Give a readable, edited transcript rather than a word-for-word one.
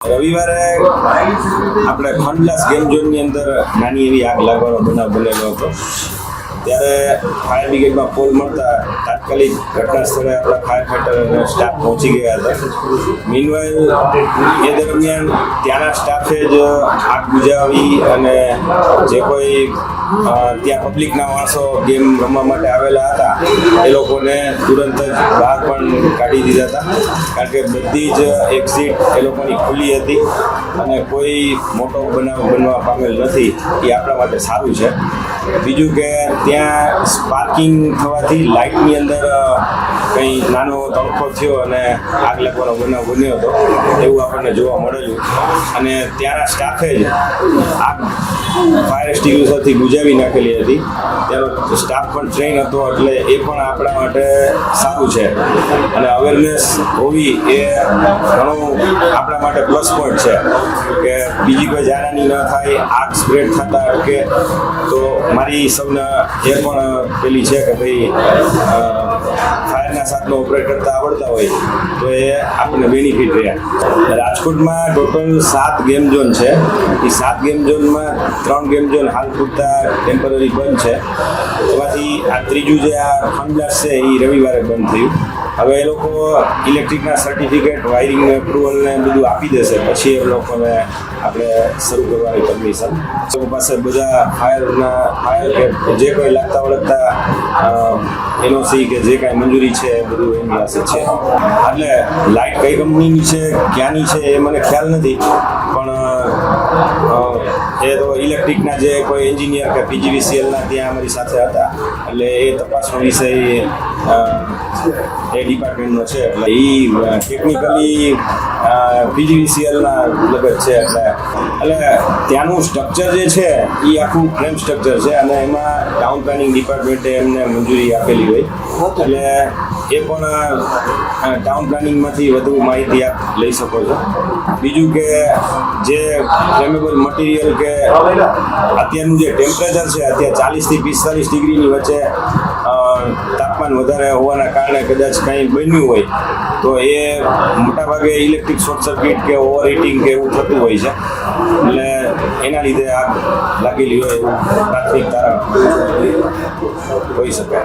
રવિવારે આપણે ખંડલાસ ગેમ ઝોનની અંદર નાની એવી આગ લાગવાનો બનાવ બનેલો હતો. ત્યારે ફાયર બ્રિગેડમાં કોલ મળતા તાત્કાલિક ઘટના સ્થળે આપણા ફાયર ફાઈટર અને સ્ટાફ પહોંચી ગયા હતા. મીનવાઇલ એ દરમિયાન ત્યાંના સ્ટાફે જ આગ બુઝાવી અને જે કોઈ ત્યાં પબ્લિકના માણસો ગેમ રમવા માટે આવેલા હતા એ લોકોને તુરંત જ બહાર પણ કાઢી દીધા હતા, કારણ કે બધી જ એક્ઝિટ એ લોકોની ખુલ્લી હતી અને કોઈ મોટો બનાવ બનવા પામેલ નથી. એ આપણા માટે સારું છે. બીજું કે ત્યાં સ્પાર્કિંગ થવાથી લાઇટની અંદર કંઈ નાનો તડકો થયો અને આગ લાગવાનો બનાવ બન્યો હતો એવું આપણને જોવા મળેલું. અને ત્યાંના સ્ટાફે જ આગ ફાયર એક્સ્ટિંગ્વિશરથી બુઝાવી નાખેલી હતી. ત્યાંનો સ્ટાફ પણ ટ્રેન હતો, એટલે એ પણ આપણા માટે સારું છે. અને અવેરનેસ હોવી એ ઘણું આપણા માટે પ્લસ પોઈન્ટ છે કે બીજી કોઈ જાનહાની ન થાય, આગ સ્પ્રેડ થતા અટકે. તો મારી સૌને એ પણ પેલી છે કે ભાઈ ફાયરના સાધનો ઓપરેટ કરતા આવડતા હોય તો એ આપણને બેનિફિટ રહ્યા. રાજકોટમાં ટોટલ 7 ગેમ ઝોન છે. એ 7 ગેમ ઝોનમાં 3 ગેમ ઝોન હાલ પૂરતા ટેમ્પરરી બંધ છે. એમાંથી આ ત્રીજું જે આ ખંડલાસ છે એ રવિવારે બંધ થયું. હવે એ લોકો ઇલેક્ટ્રિકના સર્ટિફિકેટ, વાયરિંગનું એપ્રુવલને બધું આપી દેશે, પછી એ લોકોને આપણે શરૂ કરવાની પરમિશન. લોકો પાસે બધા ફાયર કે જે કોઈ લાગતા વળગતા એનઓસી કે જે કાંઈ મંજૂરી છે એ બધું એની પાસે છે. એટલે લાઇટ કઈ કંપનીની છે, ક્યાંની છે એ મને ખ્યાલ નથી, પણ એ તો ઇલેક્ટ્રિકના જે કોઈ એન્જિનિયર કે પીજીવીસીએલના ત્યાં અમારી સાથે હતા, એટલે એ તપાસનો વિષય એ ડિપાર્ટમેન્ટનો છે. એટલે એ ટેકનિકલી પીજીવીસીએલના લગત છે. એટલે ત્યાંનું સ્ટ્રક્ચર જે છે એ આખું ફ્રેમ સ્ટ્રક્ચર છે અને એમાં ટાઉન પ્લાનિંગ ડિપાર્ટમેન્ટે એમને મંજૂરી આપેલી હોય, એટલે એ પણ ટાઉન પ્લાનિંગમાંથી વધુ માહિતી આપ લઈ શકો છો. બીજું કે જે ફ્લેમેબલ મટીરિયલ કે અત્યારનું જે ટેમ્પરેચર છે, અત્યારે 40 થી 45 ડિગ્રીની વચ્ચે તાપમાન વધારે હોવાના કારણે કદાચ કંઈ બન્યું હોય તો એ મોટાભાગે ઇલેક્ટ્રિક શોર્ટ સર્કિટ કે ઓવર હીટિંગ કે એવું થતું હોય છે. એટલે એના લીધે આગ લાગેલી હોય એવું પ્રાથમિક તારણ હોઈ શકે.